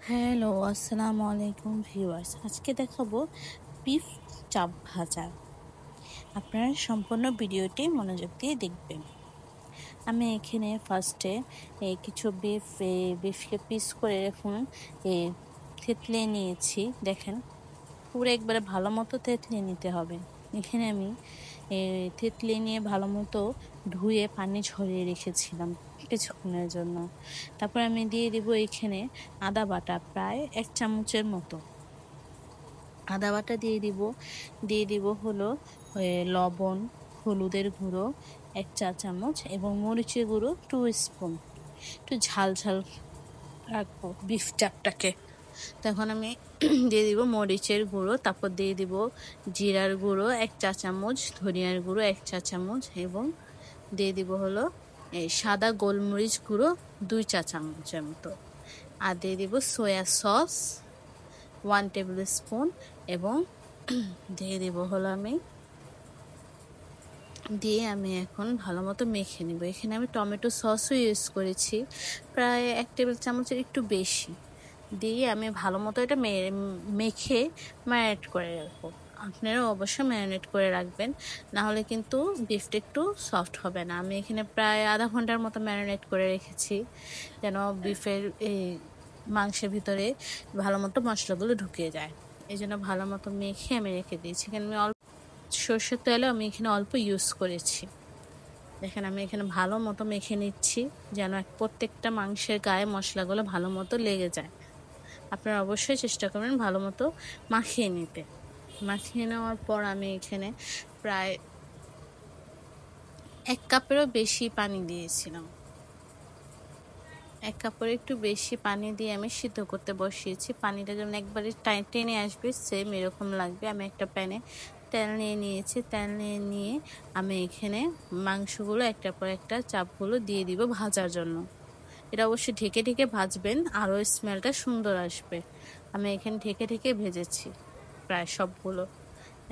Hello, আসসালামু আলাইকুম viewers. আজকে দেখাবো বিফ চাপ ভাজা। আপনারা সম্পূর্ণ ভিডিওটি মনোযোগ দিয়ে দেখবেন। আমি এখানে ফার্স্টে কিছু বিফকে পিস করে এখন থেতলিয়ে নিয়েছি। দেখেন, পুরো একবারে ভালো মতো থেতলিয়ে নিতে হবে। এখানে আমি থেতলিয়ে নিয়ে ভালো মতো ধুয়ে পানি ঝরিয়ে রেখেছিলাম কিছুক্ষণের জন্য। তারপর আমি দিয়ে দিব এখানে আদা বাটা প্রায় 1 চামচের মতো। আদা বাটা দিয়ে দিব হলো লবণ, হলুদের গুঁড়ো 1 চা চামচ এবং মরিচের গুঁড়ো 2 স্পুন। একটু ঝাল ঝাল রাখবো বিফ চাপটাকে। তখন আমি দিয়ে দিব মরিচের গুঁড়ো, তারপর দিয়ে দিব জিরার গুঁড়ো 1 চা চামচ, ধনিয়ার গুঁড়ো 1 চা চামচ এবং দিয়ে দিব হলো সাদা গোলমরিচ গুঁড়ো 2 চা চামচের মতো। আর দিয়ে দিব সয়া সস 1 টেবিল স্পুন এবং দিয়ে দিব হলো আমি এখন ভালো মতো মেখে নিব। এখানে আমি টমেটো সসও ইউজ করেছি প্রায় 1 টেবিল চামচের একটু বেশি। দিয়ে আমি ভালো মতো এটা মেখে ম্যারিনেট করে রাখবো। আপনারা অবশ্যই ম্যারিনেট করে রাখবেন, না হলে কিন্তু বিফটা একটু সফট হবে না। আমি এখানে প্রায় আধা ঘন্টার মতো ম্যারিনেট করে রেখেছি, যেন বিফের মাংসের ভিতরে ভালো মতো মশলাগুলো ঢুকে যায়। এই জন্য ভালো মতো মেখে আমি রেখে দিয়েছি। এখানে আমি অল্প সরষের তেলও আমি এখানে অল্প ইউজ করেছি। দেখেন, আমি এখানে ভালো মতো মেখে নিচ্ছি যেন প্রত্যেকটা মাংসের গায়ে মশলাগুলো ভালো মতো লেগে যায়। আপনারা অবশ্যই চেষ্টা করবেন ভালো মতো মাখিয়ে নিতে। মাখিয়ে নেওয়ার পর আমি এখানে প্রায় 1 কাপেরও বেশি পানি দিয়েছিলাম। 1 কাপের একটু বেশি পানি দিয়ে আমি সিদ্ধ করতে বসিয়েছি। পানিটা যেমন একবারে টেনে আসবে সেম এরকম লাগবে। আমি একটা প্যানে তেল নিয়ে নিয়েছি। তেল নিয়ে আমি এখানে মাংসগুলো একটার পর একটা চাপগুলো দিয়ে দিব ভাজার জন্য। এটা অবশ্যই ঢেকে ঢেকে ভাজবেন, আরও স্মেলটা সুন্দর আসবে। আমি এখানে ঢেকে ঢেকে ভেজেছি প্রায় সবগুলো।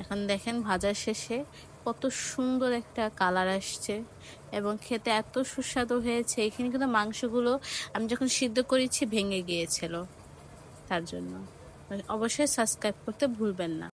এখন দেখেন ভাজার শেষে কত সুন্দর একটা কালার আসছে এবং খেতে এত সুস্বাদু হয়েছে। এখানে কিন্তু মাংসগুলো আমি যখন সিদ্ধ করেছি ভেঙে গিয়েছিল, তার জন্য অবশ্যই সাবস্ক্রাইব করতে ভুলবেন না।